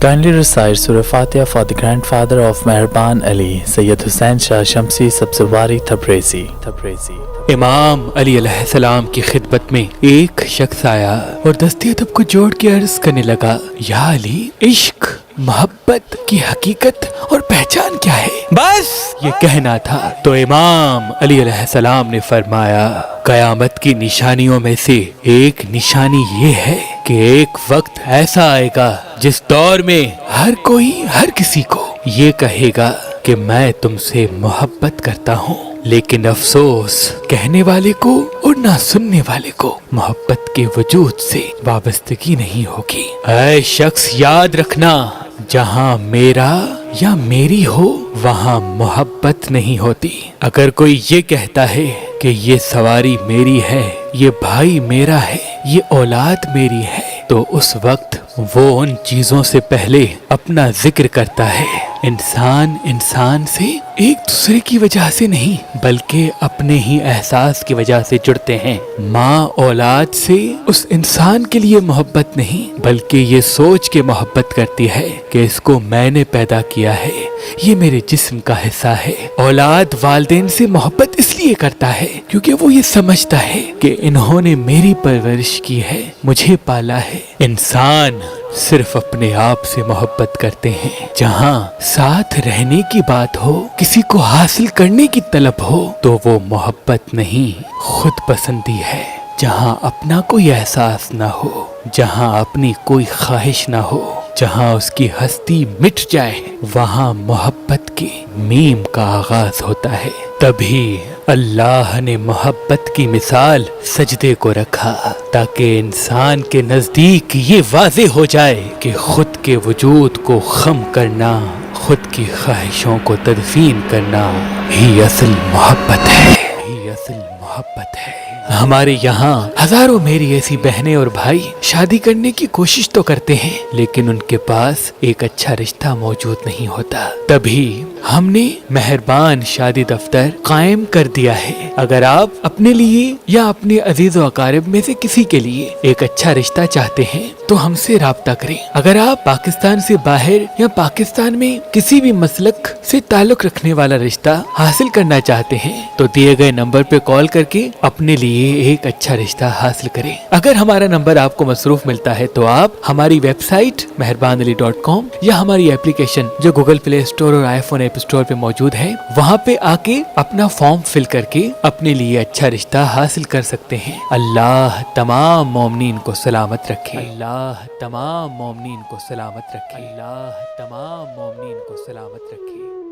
Kindly recite Surah Fatiha for the grandfather of Meherban Ali, Sayyid Hussain Shah Shamsi Sabzwari Tabrizi. امام علی علیہ السلام کی خدمت میں ایک شخص آیا اور دستے ادب کو جوڑ کے عرض کرنے لگا، یا علی، عشق، محبت کی حقیقت اور پہچان کیا ہے؟ بس یہ کہنا تھا تو امام علی علیہ السلام نے فرمایا، قیامت کی نشانیوں میں سے ایک نشانی یہ ہے کہ ایک وقت ایسا آئے گا جس دور میں ہر کوئی ہر کسی کو یہ کہے گا کہ میں تم سے محبت کرتا ہوں، لیکن افسوس کہنے والے کو اور نہ سننے والے کو محبت کے وجود سے وابستگی نہیں ہوگی۔ اے شخص، یاد رکھنا، جہاں میرا یا میری ہو وہاں محبت نہیں ہوتی۔ اگر کوئی یہ کہتا ہے کہ یہ سواری میری ہے، یہ بھائی میرا ہے، یہ اولاد میری ہے، تو اس وقت وہ ان چیزوں سے پہلے اپنا ذکر کرتا ہے۔ انسان سے ایک دوسرے کی وجہ سے نہیں بلکہ اپنے ہی احساس کی وجہ سے جڑتے ہیں۔ ماں اولاد سے اس انسان کے لیے محبت نہیں بلکہ یہ سوچ کے محبت کرتی ہے کہ اس کو میں نے پیدا کیا ہے، یہ میرے جسم کا حصہ ہے۔ اولاد والدین سے محبت اس لیے کرتا ہے کیونکہ وہ یہ سمجھتا ہے کہ انہوں نے میری پرورش کی ہے، مجھے پالا ہے۔ انسان صرف اپنے آپ سے محبت کرتے ہیں۔ جہاں ساتھ رہنے کی بات ہو، کسی کو حاصل کرنے کی طلب ہو، تو وہ محبت نہیں، خود پسندی ہے۔ جہاں اپنا کوئی احساس نہ ہو، جہاں اپنی کوئی خواہش نہ ہو، جہاں اس کی ہستی مٹ جائے، وہاں محبت کے میم کا آغاز ہوتا ہے۔ تبھی اللہ نے محبت کی مثال سجدے کو رکھا تاکہ انسان کے نزدیک یہ واضح ہو جائے کہ خود کے وجود کو خم کرنا، خود کی خواہشوں کو تدفین کرنا ہی اصل محبت ہے، ہمارے یہاں ہزاروں میری ایسی بہنیں اور بھائی شادی کرنے کی کوشش تو کرتے ہیں لیکن ان کے پاس ایک اچھا رشتہ موجود نہیں ہوتا۔ تبھی ہم نے مہربان شادی دفتر قائم کر دیا ہے۔ اگر آپ اپنے لیے یا اپنے عزیز و اقارب میں سے کسی کے لیے ایک اچھا رشتہ چاہتے ہیں تو ہم سے رابطہ کریں۔ اگر آپ پاکستان سے باہر یا پاکستان میں کسی بھی مسلک سے تعلق رکھنے والا رشتہ حاصل کرنا چاہتے ہیں تو دیے گئے نمبر پہ کال کر کے اپنے لیے ایک اچھا رشتہ حاصل کریں۔ اگر ہمارا نمبر آپ کو مصروف ملتا ہے تو آپ ہماری ویب سائٹ meherbanali.com یا ہماری اپلیکیشن جو گوگل پلے اسٹور اور آئی فون ایپ اسٹور پہ موجود ہے وہاں پہ آ کے اپنا فارم فل کر کے اپنے لیے اچھا رشتہ حاصل کر سکتے ہیں۔ اللہ تمام مومنین کو سلامت رکھے، اللہ تمام مومنین کو سلامت رکھے، اللہ تمام مومنین کو سلامت رکھے۔